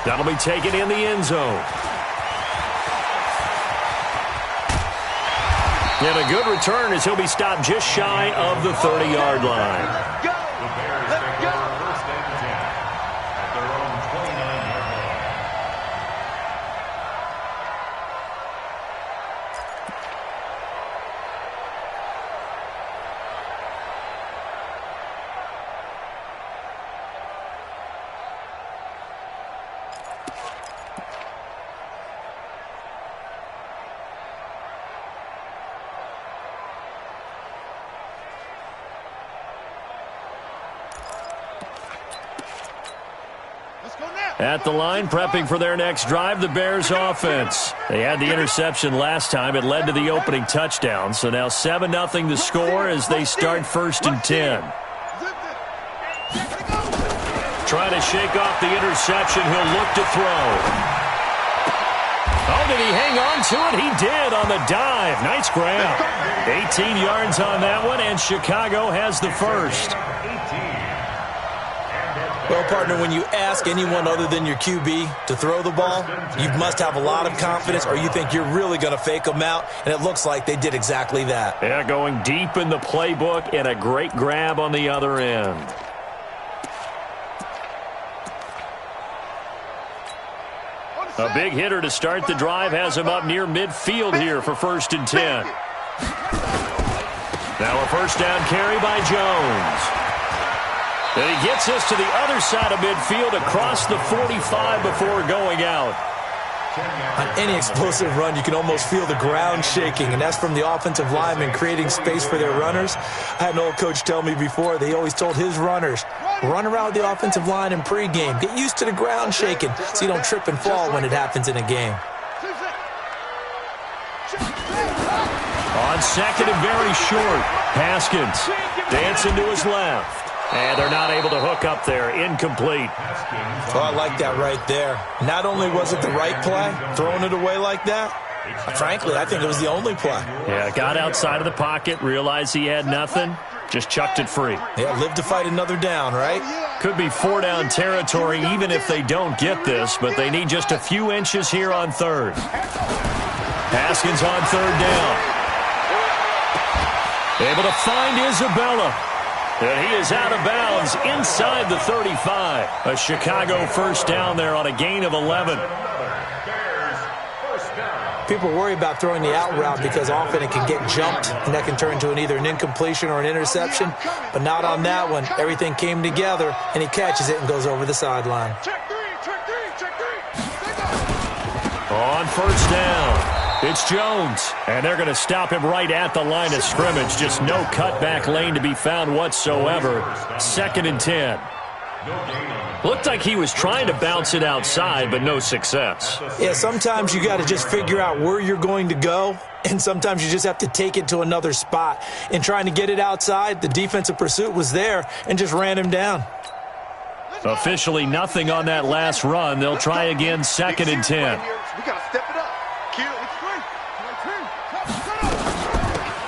That'll be taken in the end zone. And a good return as he'll be stopped just shy of the 30-yard line. Go! Let's go! First and 10 at their own 29-yard line. At the line, prepping for their next drive, the Bears offense. They had the interception last time. It led to the opening touchdown. So now 7-0 the score as they start 1st and 10. Trying to shake off the interception. He'll look to throw. Oh, did he hang on to it? He did on the dive. Nice grab. 18 yards on that one, and Chicago has the first. Well, partner, when you ask anyone other than your QB to throw the ball, you must have a lot of confidence or you think you're really going to fake them out, and it looks like they did exactly that. Yeah, going deep in the playbook and a great grab on the other end. A big hitter to start the drive has him up near midfield here for 1st and 10. Now a first down carry by Jones. And he gets us to the other side of midfield across the 45 before going out. On any explosive run, you can almost feel the ground shaking, and that's from the offensive linemen creating space for their runners. I had an old coach tell me before, they always told his runners, run around the offensive line in pregame. Get used to the ground shaking so you don't trip and fall when it happens in a game. On second and very short, Haskins dancing to his left. And they're not able to hook up there. Incomplete. Oh, I like that right there. Not only was it the right play, throwing it away like that, frankly, I think it was the only play. Yeah, got outside of the pocket, realized he had nothing, just chucked it free. Yeah, live to fight another down, right? Could be 4-down territory even if they don't get this, but they need just a few inches here on 3rd. Haskins on 3rd down. Able to find Isabella. And he is out of bounds inside the 35. A Chicago first down there on a gain of 11. People worry about throwing the out route because often it can get jumped, and that can turn into either an incompletion or an interception. But not on that one. Everything came together, and he catches it and goes over the sideline. On first down. It's Jones, and they're going to stop him right at the line of scrimmage. Just no cutback lane to be found whatsoever. 2nd and 10. Looked like he was trying to bounce it outside, but no success. Yeah, sometimes you got to just figure out where you're going to go, and sometimes you just have to take it to another spot. In trying to get it outside, the defensive pursuit was there and just ran him down. Officially nothing on that last run. They'll try again, 2nd and 10. We got to step it up.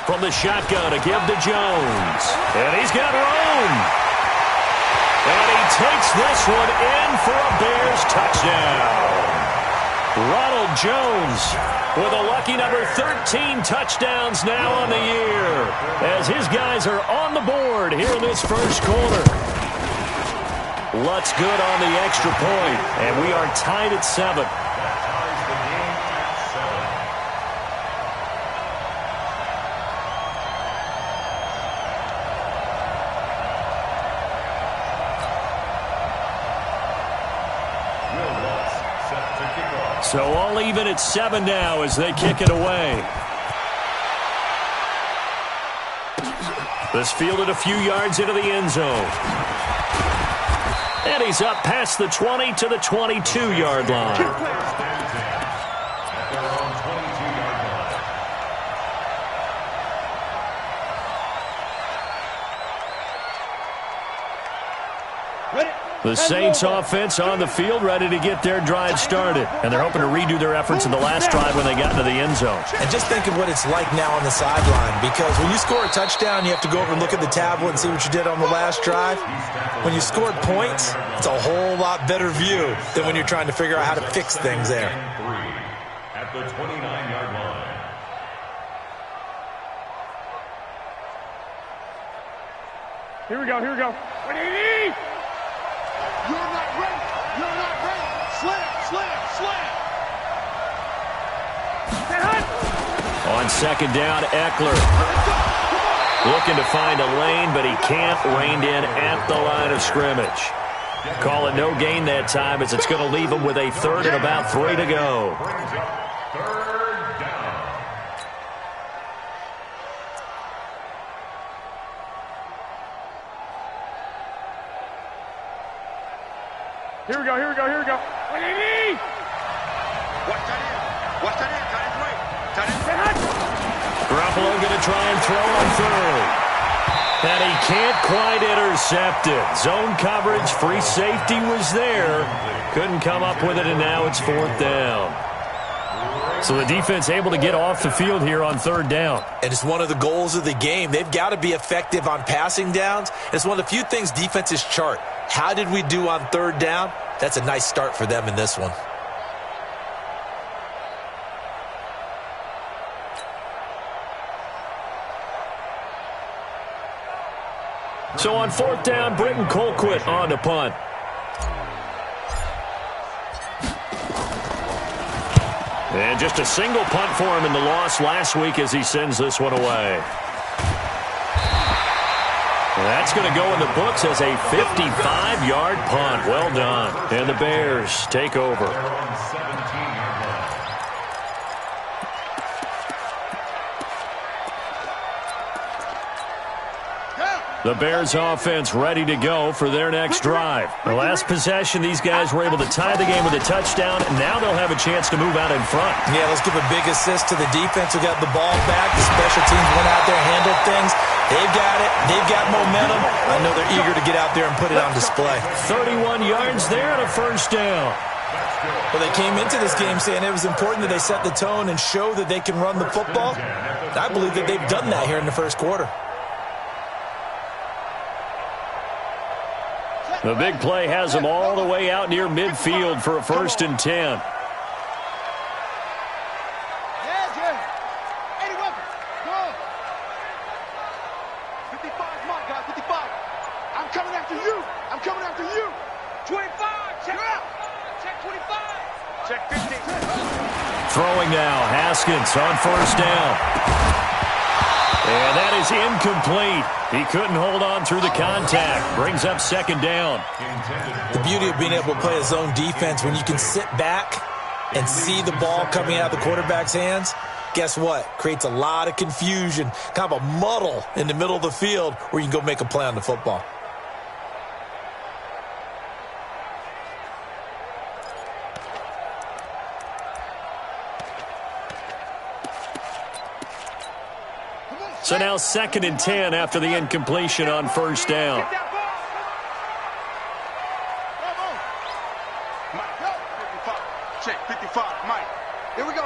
From the shotgun to give to Jones. And he's got room. And he takes this one in for a Bears touchdown. Ronald Jones with a lucky number 13 touchdowns now on the year as his guys are on the board here in this first quarter. Lutz good on the extra point, and we are tied at 7. So all even at 7 now as they kick it away. This fielded a few yards into the end zone. And he's up past the 20 to the 22-yard line. The Saints offense on the field, ready to get their drive started. And they're hoping to redo their efforts in the last drive when they got into the end zone. And just think of what it's like now on the sideline, because when you score a touchdown, you have to go over and look at the tablet and see what you did on the last drive. When you scored points, it's a whole lot better view than when you're trying to figure out how to fix things there. At the 29-yard line. Here we go. What do you need? You're not ready. Slam. On second down, Eckler looking to find a lane, but he can't. Reined in at the line of scrimmage. Call it no gain that time, as it's going to leave him with a third and about 3 to go. Third down. Here we go. What do you need? Watch that in. Got it right. Garoppolo going to try and throw on third. And he can't quite intercept it. Zone coverage, free safety was there. Couldn't come up with it, and now it's 4th down. So the defense able to get off the field here on 3rd down. And it's one of the goals of the game. They've got to be effective on passing downs. It's one of the few things defenses chart. How did we do on 3rd down? That's a nice start for them in this one. So on 4th down, Britton Colquitt on to punt. And just a single punt for him in the loss last week as he sends this one away. That's going to go in the books as a 55-yard punt. Well done. And the Bears take over. The Bears offense ready to go for their next drive. The last possession, these guys were able to tie the game with a touchdown, and now they'll have a chance to move out in front. Yeah, let's give a big assist to the defense who got the ball back. The special teams went out there and handled things. They've got it. They've got momentum. I know they're eager to get out there and put it on display. 31 yards there and a 1st down. Well, they came into this game saying it was important that they set the tone and show that they can run the football. I believe that they've done that here in the 1st quarter. The big play has them all the way out near midfield for a 1st and 10. Yeah, Jay. 81. Go. 55 is mine, guys. 55. I'm coming after you. 25. Check out. Check 25. Check 15. Throwing now. Haskins on 1st down. And that is incomplete. He couldn't hold on through the contact. Brings up 2nd down. The beauty of being able to play a zone defense, when you can sit back and see the ball coming out of the quarterback's hands, guess what? Creates a lot of confusion, kind of a muddle in the middle of the field where you can go make a play on the football. So now 2nd and 10 after the incompletion on 1st down. Check 55, Mike. Here we go.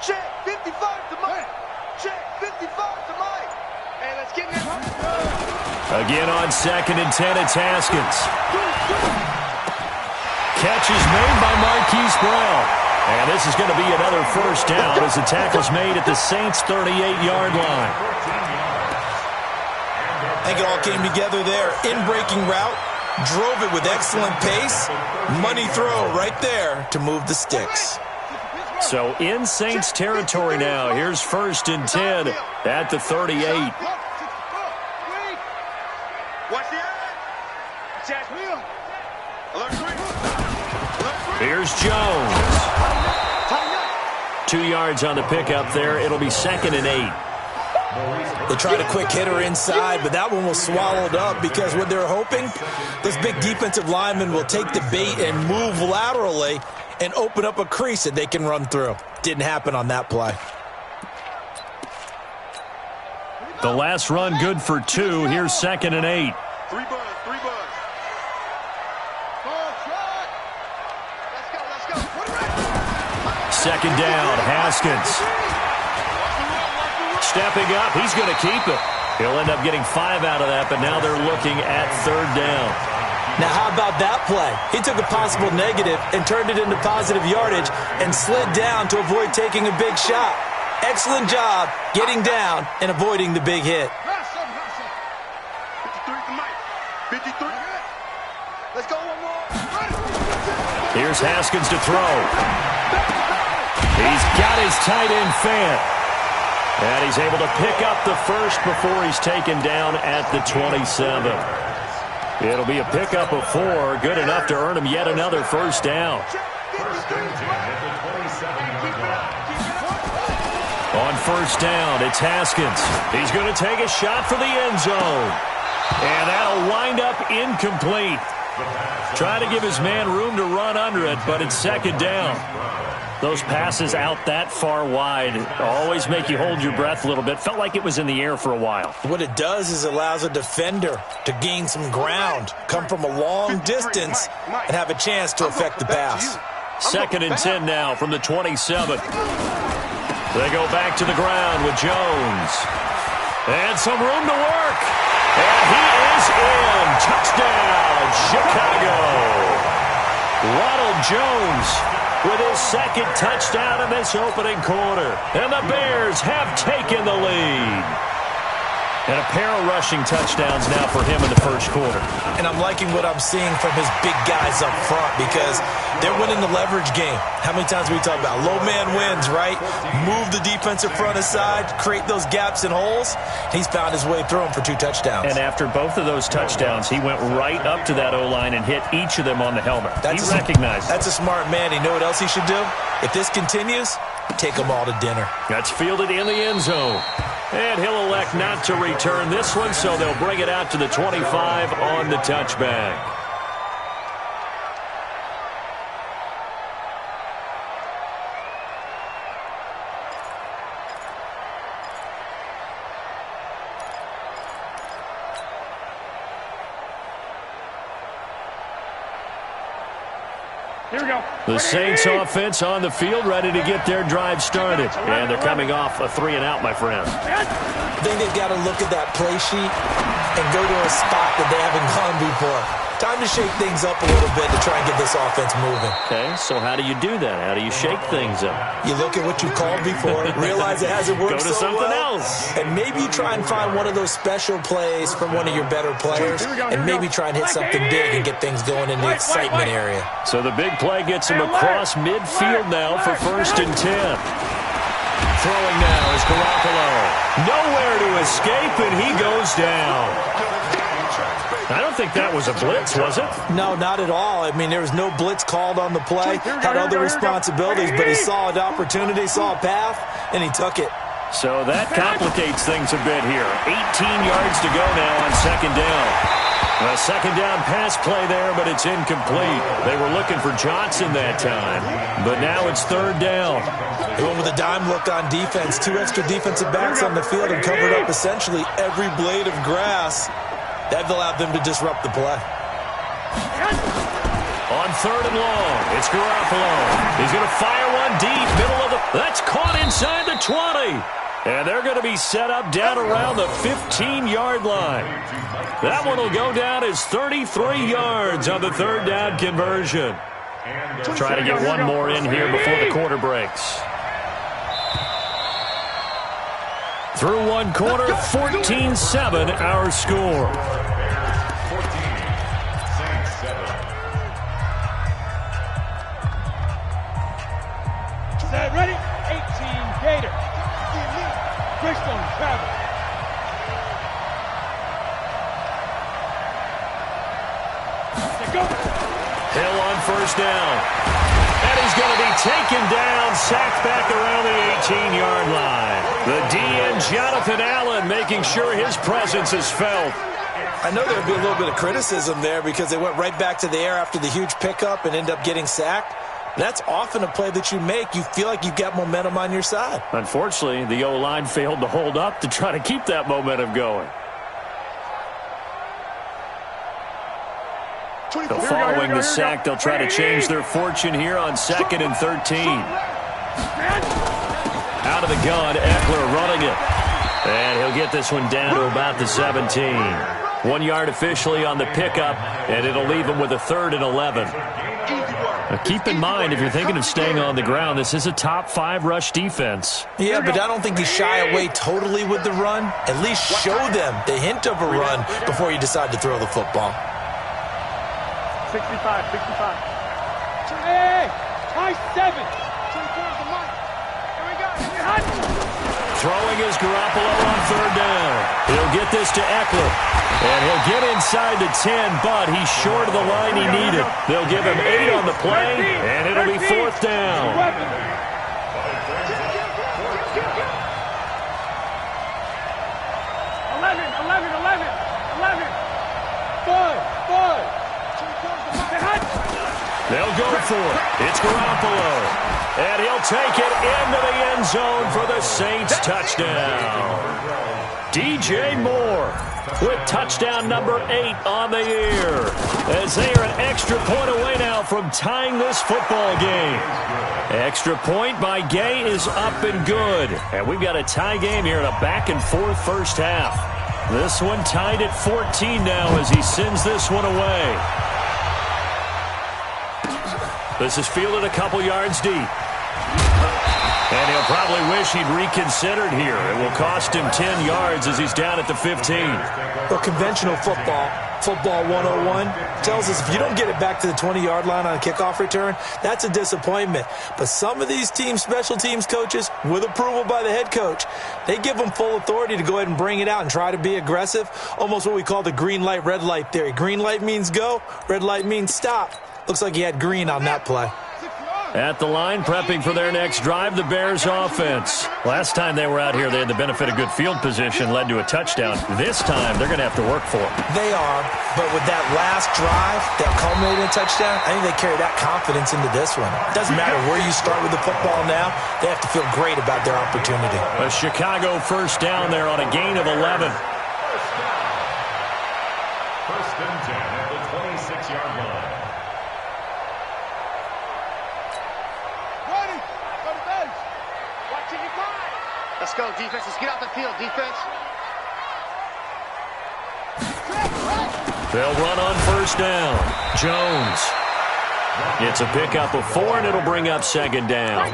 Check 55 to Mike. Check 55 to Mike. Hey, let's get in there. Again on 2nd and 10, it's Haskins. Catch is made by Marquise Brown. And this is going to be another 1st down as the tackle's made at the Saints' 38-yard line. I think it all came together there. In-breaking route, drove it with excellent pace. Money throw right there to move the sticks. So in Saints territory now. Here's 1st and 10 at the 38. Here's Jones. 2 yards on the pickup there. It'll be 2nd and 8. They tried a quick hitter inside, but that one was swallowed up because what they're hoping, this big defensive lineman will take the bait and move laterally and open up a crease that they can run through. Didn't happen on that play. The last run good for 2. Here's 2nd and 8. 3 buzz. Let's go. Second down, Haskins. Stepping up, he's going to keep it. He'll end up getting 5 out of that, but now they're looking at 3rd down. Now, how about that play? He took a possible negative and turned it into positive yardage and slid down to avoid taking a big shot. Excellent job getting down and avoiding the big hit. 53. Let's go one more. Here's Haskins to throw. He's got his tight end fan. And he's able to pick up the first before he's taken down at the 27. It'll be a pickup of 4, good enough to earn him yet another first down. On first down, it's Haskins. He's going to take a shot for the end zone. And that'll wind up incomplete. Trying to give his man room to run under it, but it's 2nd down. Those passes out that far wide always make you hold your breath a little bit. Felt like it was in the air for a while. What it does is allows a defender to gain some ground, come from a long distance, and have a chance to affect the pass. 2nd and 10 now from the 27. They go back to the ground with Jones. And some room to work. And he is in. Touchdown, Chicago. Ronald Jones with his 2nd touchdown in this opening quarter. And the Bears have taken the lead. And a pair of rushing touchdowns now for him in the first quarter. And I'm liking what I'm seeing from his big guys up front because they're winning the leverage game. How many times we talk about low man wins, right? Move the defensive front aside, create those gaps and holes. He's found his way through them for 2 touchdowns. And after both of those touchdowns, he went right up to that O-line and hit each of them on the helmet. He recognized it. That's a smart man. You know what else he should do? If this continues, take them all to dinner. That's fielded in the end zone. And he'll elect not to return this one, so they'll bring it out to the 25 on the touchback. Here we go. The Saints offense on the field, ready to get their drive started. And they're coming off a 3-and-out, my friend. I think they've got to look at that play sheet and go to a spot that they haven't gone before. Time to shake things up a little bit to try and get this offense moving. Okay, so how do you do that? How do you shake things up? You look at what you called before, realize it hasn't worked Go to so something well, else. and maybe you try and find one of those special plays from one of your better players, and maybe try and hit something big and get things going in the excitement area. So the big play gets him across midfield now for 1st and 10. Throwing now is Garoppolo. Nowhere to escape, and he goes down. I don't think that was a blitz, was it? No, not at all. I mean, there was no blitz called on the play. Had other responsibilities, but he saw an opportunity, saw a path, and he took it. So that complicates things a bit here. 18 yards to go now on 2nd down. A 2nd down pass play there, but it's incomplete. They were looking for Johnson that time, but now it's 3rd down. They went with a dime look on defense. 2 extra defensive backs on the field and covered up essentially every blade of grass. That allowed them to disrupt the play. On 3rd and long, it's Garoppolo. He's going to fire one deep, middle of the... That's caught inside the 20. And they're going to be set up down around the 15-yard line. That one will go down as 33 yards on the 3rd down conversion. Try to get one more in here before the quarter breaks. Through one quarter, 14-7 our score. Set, ready? 18 Gator. Bridgestone travel. Go. Hill on 1st down. And he's going to be taken down, sacked back around the 18-yard line. The DN, Jonathan Allen, making sure his presence is felt. I know there'll be a little bit of criticism there because they went right back to the air after the huge pickup and end up getting sacked. That's often a play that you make. You feel like you've got momentum on your side. Unfortunately, the O-line failed to hold up to try to keep that momentum going. So following the sack, they'll try to change their fortune here on 2nd and 13. Out of the gun, Eckler running it. And he'll get this one down to about the 17. 1 yard officially on the pickup, and it'll leave him with a 3rd and 11. Now keep in mind, if you're thinking of staying on the ground, this is a top 5 rush defense. Yeah, but I don't think you shy away totally with the run. At least show them the hint of a run before you decide to throw the football. 65. Hey, high 7. 24 is the mic. Here we go. Throwing is Garoppolo on 3rd down. He'll get this to Eckler. And he'll get inside the 10, but he's short of the line he needed. They'll give him 8 on the play, and it'll be 4th down. 11. 5. They'll go for it. It's Garoppolo. And he'll take it into the end zone for the Saints touchdown. DJ Moore with touchdown number 8 on the year, as they are an extra point away now from tying this football game. Extra point by Gay is up and good. And we've got a tie game here in a back-and-forth first half. This one tied at 14 now as he sends this one away. This is fielded a couple yards deep. And he'll probably wish he'd reconsidered here. It will cost him 10 yards as he's down at the 15. Well, conventional football 101, tells us if you don't get it back to the 20-yard line on a kickoff return, that's a disappointment. But some of these team special teams coaches, with approval by the head coach, they give them full authority to go ahead and bring it out and try to be aggressive, almost what we call the green light, red light theory. Green light means go, red light means stop. Looks like he had green on that play. At the line, prepping for their next drive, the Bears offense. Last time they were out here, they had the benefit of good field position, led to a touchdown. This time, they're going to have to work for it. They are, but with that last drive that culminated in a touchdown, I think they carry that confidence into this one. It doesn't matter where you start with the football now. They have to feel great about their opportunity. A Chicago first down there on a gain of 11. First and 10 at the 26-yard line. Let's go, defense. Let's get out the field, defense. They'll run on first down. Jones. It's a pickup of 4, and it'll bring up second down.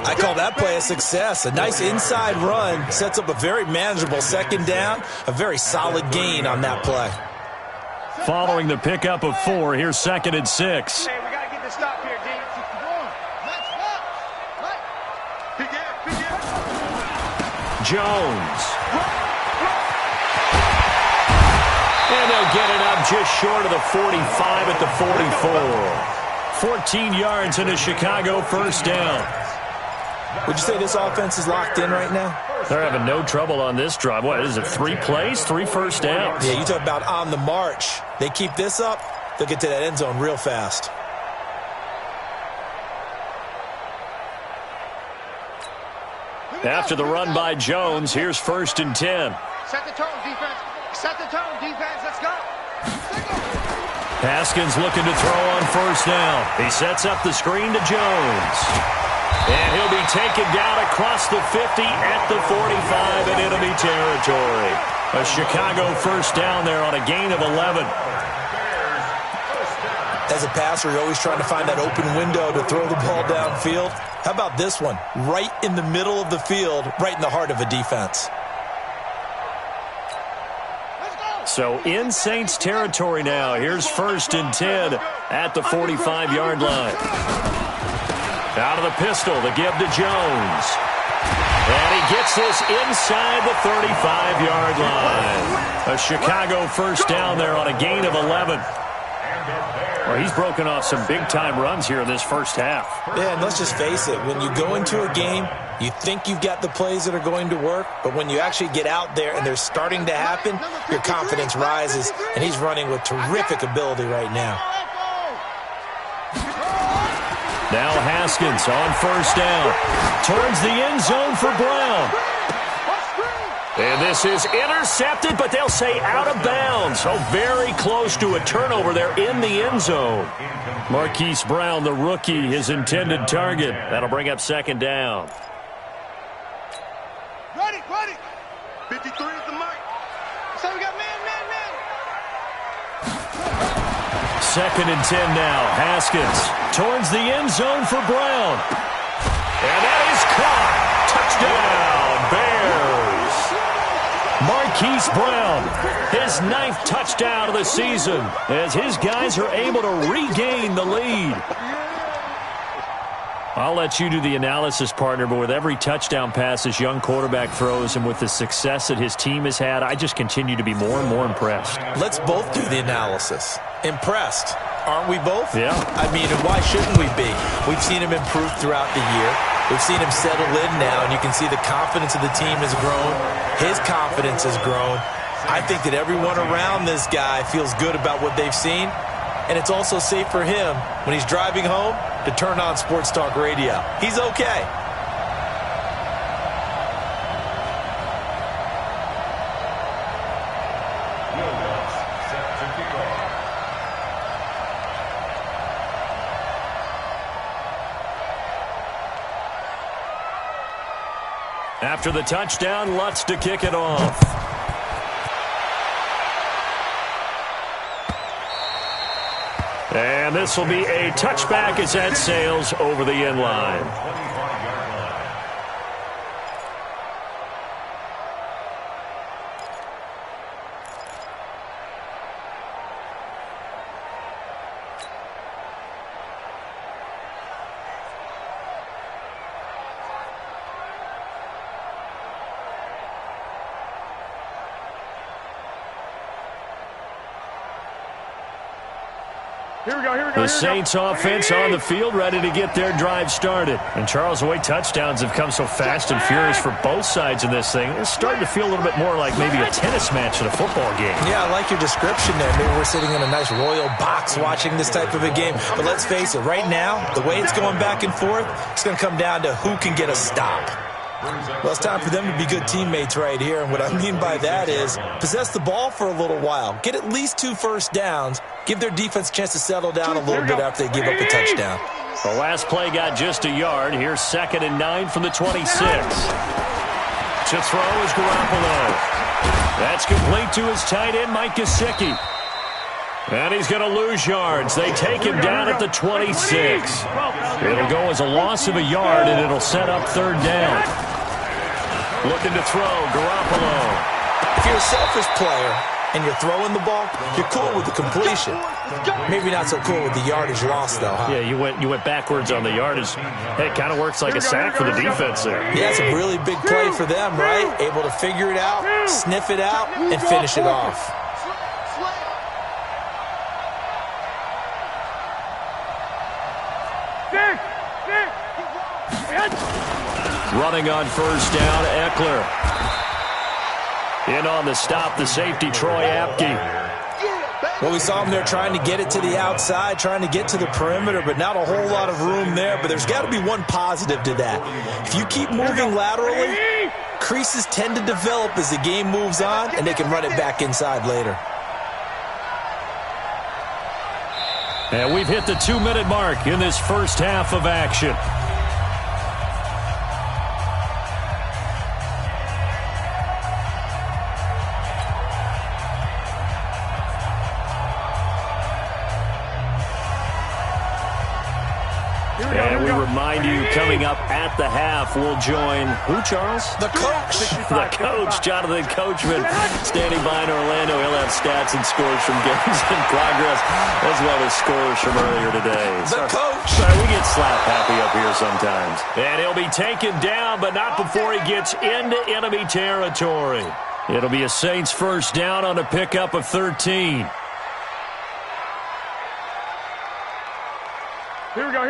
I call that play a success. A nice inside run sets up a very manageable second down. A very solid gain on that play. Following the pickup of 4, here's second and 6. Hey, we got to get the stop here, D. Jones. And they'll get it up just short of the 45 at the 44. 14 yards in a Chicago first down. Would you say this offense is locked in right now? They're having no trouble on this drive. What is it, 3 plays, 3 first downs? Yeah, you talk about on the march. They keep this up, they'll get to that end zone real fast. After the run by Jones, here's first and 10. Set the tone, defense. Set the tone, defense. Let's go. Haskins looking to throw on first down. He sets up the screen to Jones. And he'll be taken down across the 50 at the 45 in enemy territory. A Chicago first down there on a gain of 11. As a passer, you're always trying to find that open window to throw the ball downfield. How about this one? Right in the middle of the field, right in the heart of a defense. So in Saints territory now. Here's first and 10 at the 45-yard line. Out of the pistol, the give to Jones. And he gets this inside the 35-yard line. A Chicago first down there on a gain of 11. Well, he's broken off some big-time runs here in this first half. Yeah, and let's just face it. When you go into a game, you think you've got the plays that are going to work, but when you actually get out there and they're starting to happen, your confidence rises, and he's running with terrific ability right now. Now Haskins on first down. Towards the end zone for Brown. And this is intercepted, but they'll say out of bounds. So very close to a turnover there in the end zone. Marquise Brown, the rookie, his intended target. That'll bring up second down. Ready. 53 is the mark. So we got man. Second and 10 now. Haskins towards the end zone for Brown. And that is caught. Touchdown, Bears. Marquise Brown, his 9th touchdown of the season as his guys are able to regain the lead. I'll let you do the analysis, partner, but with every touchdown pass this young quarterback throws and with the success that his team has had, I just continue to be more and more impressed. Let's both do the analysis. Impressed. Aren't we both? Yeah. I mean, and why shouldn't we be? We've seen him improve throughout the year. We've seen him settle in now, and you can see the confidence of the team has grown. His confidence has grown. I think that everyone around this guy feels good about what they've seen, and it's also safe for him when he's driving home to turn on Sports Talk Radio. He's okay. After the touchdown, Lutz to kick it off. And this will be a touchback as that sails over the end line. The Saints offense on the field, ready to get their drive started. And Charles, the way touchdowns have come so fast and furious for both sides in this thing, it's starting to feel a little bit more like maybe a tennis match at a football game. Yeah, I like your description there. Maybe we're sitting in a nice royal box watching this type of a game. But let's face it, right now, the way it's going back and forth, it's going to come down to who can get a stop. Well, it's time for them to be good teammates right here. And what I mean by that is possess the ball for a little while. Get at least 2 first downs. Give their defense a chance to settle down a little bit after they give up a touchdown. The last play got just a yard. Here's 2nd and 9 from the 26. To throw is Garoppolo. That's complete to his tight end, Mike Gesicki. And he's going to lose yards. They take him down at the 26. It'll go as a loss of a yard, and it'll set up 3rd down. Looking to throw, Garoppolo. If you're a selfish player and you're throwing the ball, you're cool with the completion. Maybe not so cool with the yardage loss, though, huh? Yeah, you went backwards on the yardage. Hey, it kind of works like a sack for the defense there. Yeah, it's a really big play for them, right? Able to figure it out, sniff it out, and finish it off. Running on first down, Eckler. In on the stop, the safety, Troy Apke. Well, we saw him there trying to get it to the outside, trying to get to the perimeter, but not a whole lot of room there. But there's got to be one positive to that. If you keep moving laterally, creases tend to develop as the game moves on, and they can run it back inside later. And we've hit the 2-minute mark in this first half of action. And we remind you, coming up at the half, we'll join who, Charles? The coach. The coach, Jonathan Coachman, standing by in Orlando. He'll have stats and scores from games in progress, as well as scores from earlier today. The coach. Sorry, we get slap happy up here sometimes. And he'll be taken down, but not before he gets into enemy territory. It'll be a Saints first down on a pickup of 13. Here we go.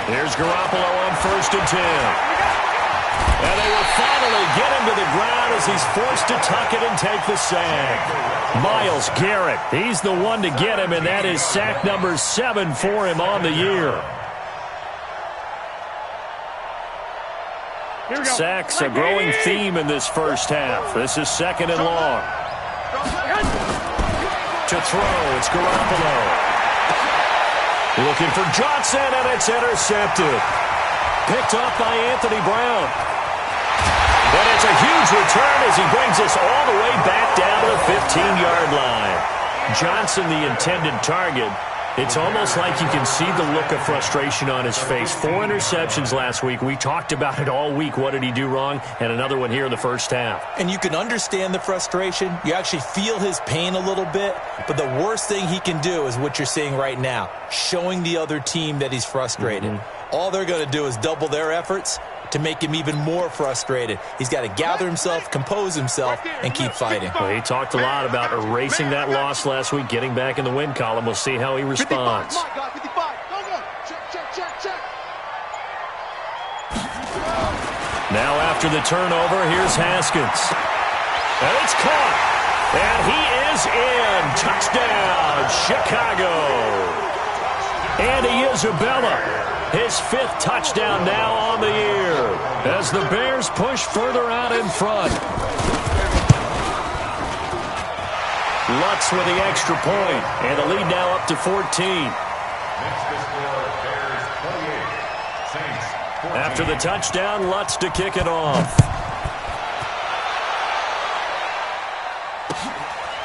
Here's Garoppolo on 1st and 10. And they will finally get him to the ground as he's forced to tuck it and take the sack. Myles Garrett, he's the one to get him, and that is sack number 7 for him on the year. Sacks, a growing theme in this first half. This is 2nd and long. To throw, it's Garoppolo. Looking for Johnson, and it's intercepted. Picked off by Anthony Brown. And it's a huge return as he brings us all the way back down to the 15-yard line. Johnson, the intended target. It's almost like you can see the look of frustration on his face. 4 interceptions last week. We talked about it all week. What did he do wrong? And another one here in the first half. And you can understand the frustration. You actually feel his pain a little bit. But the worst thing he can do is what you're seeing right now, showing the other team that he's frustrated. All they're going to do is double their efforts to make him even more frustrated. He's got to gather himself, compose himself, and keep fighting. Well, he talked a lot about erasing that loss last week, getting back in the win column. We'll see how he responds. 55, 55. Go, go. Check. Now after the turnover, here's Haskins. And it's caught. And he is in. Touchdown, Chicago. Andy Isabella. His 5th touchdown now on the year as the Bears push further out in front. Lutz with the extra point, and the lead now up to 14. Makes the score Bears 28, Saints 14. After the touchdown, Lutz to kick it off.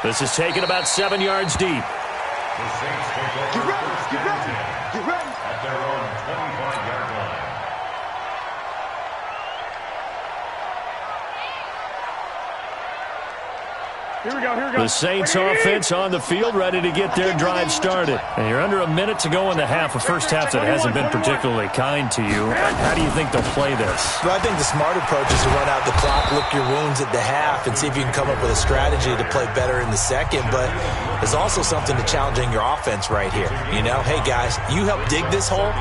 This is taken about 7 yards deep. The Saints take over first and 10 at their own 25-yard line. Here we go. The Saints offense on the field, ready to get their drive started. And you're under a minute to go in the half, a first half that hasn't been particularly kind to you. How do you think they'll play this? Well, I think the smart approach is to run out the clock, lick your wounds at the half, and see if you can come up with a strategy to play better in the second. But there's also something to challenging your offense right here. You know, hey, guys, you help dig this hole.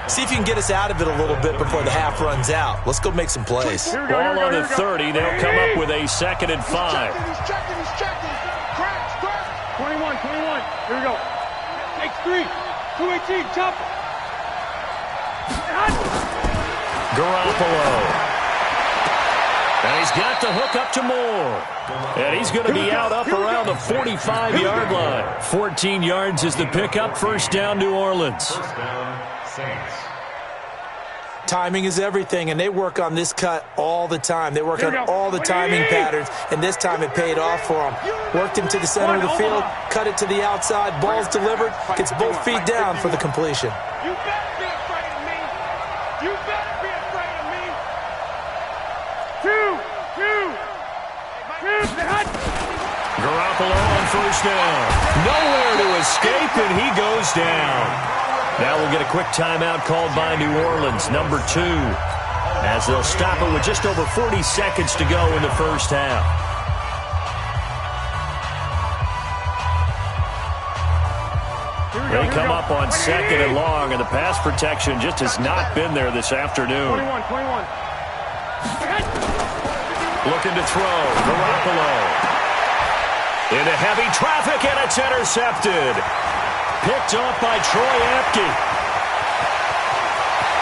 See if you can get us out of it a little bit before the half runs out. Let's go make some plays. Ball on the 30. They'll come up with a 2nd and 5. He's checking. Crash. 21. Here we go. Takes 3. 218. Jump. Garoppolo. And he's got the hook up to Moore. And he's going to be out up around the 45-yard line. 14 yards is the pickup. First down, New Orleans. First down, Saints. Timing is everything, and they work on this cut all the time. They work on all the timing patterns, and this time it paid off for them. Worked him to the center of the field, cut it to the outside, ball's delivered, gets both feet down for the completion. You better be afraid of me. You better be afraid of me. 2. Garoppolo on first down. Nowhere to escape, and he goes down. Now we'll get a quick timeout called by New Orleans, number 2, as they'll stop it with just over 40 seconds to go in the first half. They come up on 2nd and long, and the pass protection just has not been there this afternoon. 21. Looking to throw, Garoppolo. Into heavy traffic, and it's intercepted. Picked off by Troy Apke.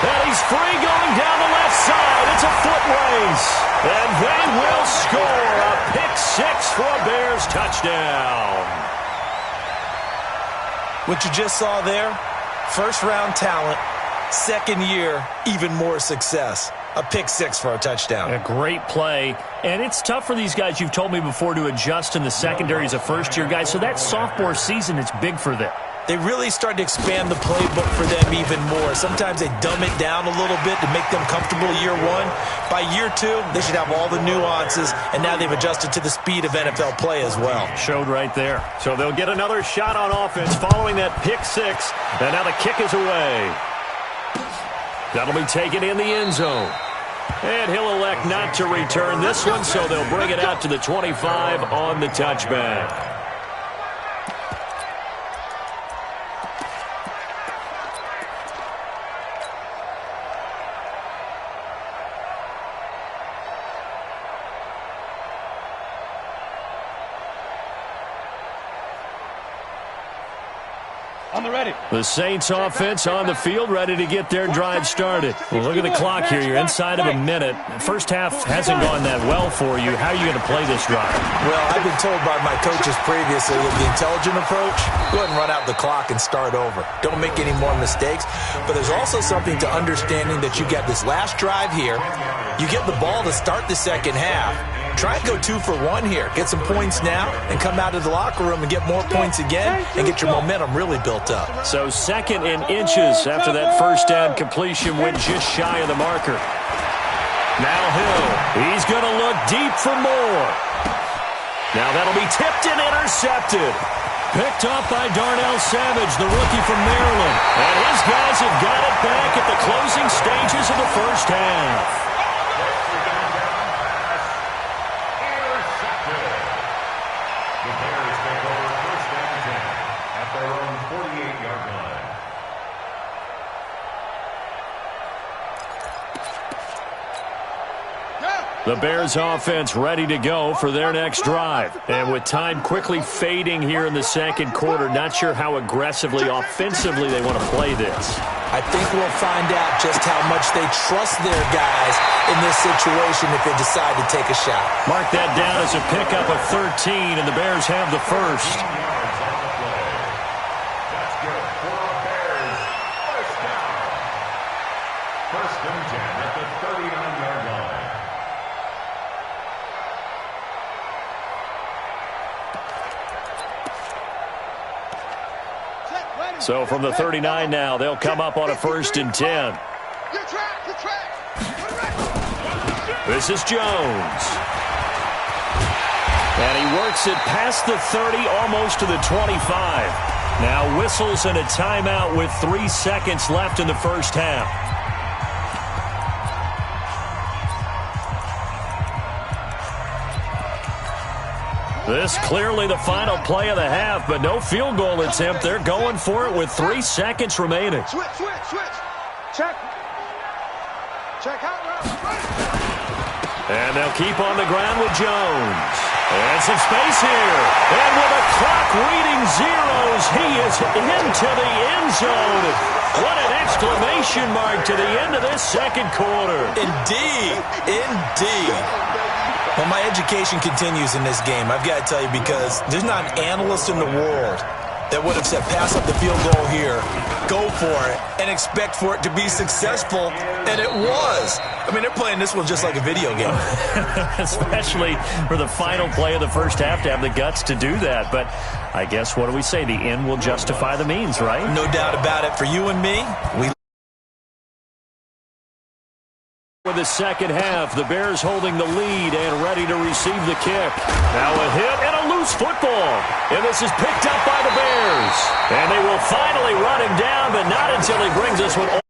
And he's free going down the left side. It's a foot race. And they will score a pick 6 for a Bears touchdown. What you just saw there, first-round talent, second year, even more success. A pick 6 for a touchdown. A great play. And it's tough for these guys, you've told me before, to adjust in the secondary as a first-year guy. So that sophomore season, it's big for them. They really started to expand the playbook for them even more. Sometimes they dumb it down a little bit to make them comfortable year 1. By year 2, they should have all the nuances, and now they've adjusted to the speed of NFL play as well. Showed right there. So they'll get another shot on offense following that pick 6. And now the kick is away. That'll be taken in the end zone. And he'll elect not to return this one, so they'll bring it out to the 25 on the touchback. On the ready. The Saints offense on the field, ready to get their drive started. Well, look at the clock here. You're inside of a minute. First half hasn't gone that well for you. How are you going to play this drive? Well, I've been told by my coaches previously that the intelligent approach, go ahead and run out the clock and start over. Don't make any more mistakes. But there's also something to understanding that you got this last drive here. You get the ball to start the second half. Try and go 2 for 1 here. Get some points now and come out of the locker room and get more points again and get your momentum really built up. So second in inches after that first down completion went just shy of the marker. Now Hill. He's going to look deep for more. Now that'll be tipped and intercepted. Picked up by Darnell Savage, the rookie from Maryland. And his guys have got it back at the closing stages of the first half. The Bears offense ready to go for their next drive. And with time quickly fading here in the second quarter, not sure how aggressively, offensively they want to play this. I think we'll find out just how much they trust their guys in this situation if they decide to take a shot. Mark that down as a pickup of 13, and the Bears have the first. That's good for a Bears first down. First and 10 at the 39-yard line. So from the 39 now, they'll come up on a first and 10. This is Jones. And he works it past the 30, almost to the 25. Now whistles and a timeout with 3 seconds left in the first half. This clearly the final play of the half, but no field goal attempt. They're going for it with 3 seconds remaining. Switch. Check. Check out route. And they'll keep on the ground with Jones. And some space here. And with the clock reading zeros, he is into the end zone. What an exclamation mark to the end of this second quarter. Indeed. Well, my education continues in this game, I've got to tell you, because there's not an analyst in the world that would have said pass up the field goal here, go for it, and expect for it to be successful, and it was. I mean, they're playing this one just like a video game. Especially for the final play of the first half to have the guts to do that. But I guess, what do we say? The end will justify the means, right? No doubt about it. For you and me, we... For the second half, the Bears holding the lead and ready to receive the kick. Now a hit and a loose football. And this is picked up by the Bears. And they will finally run him down, but not until he brings this one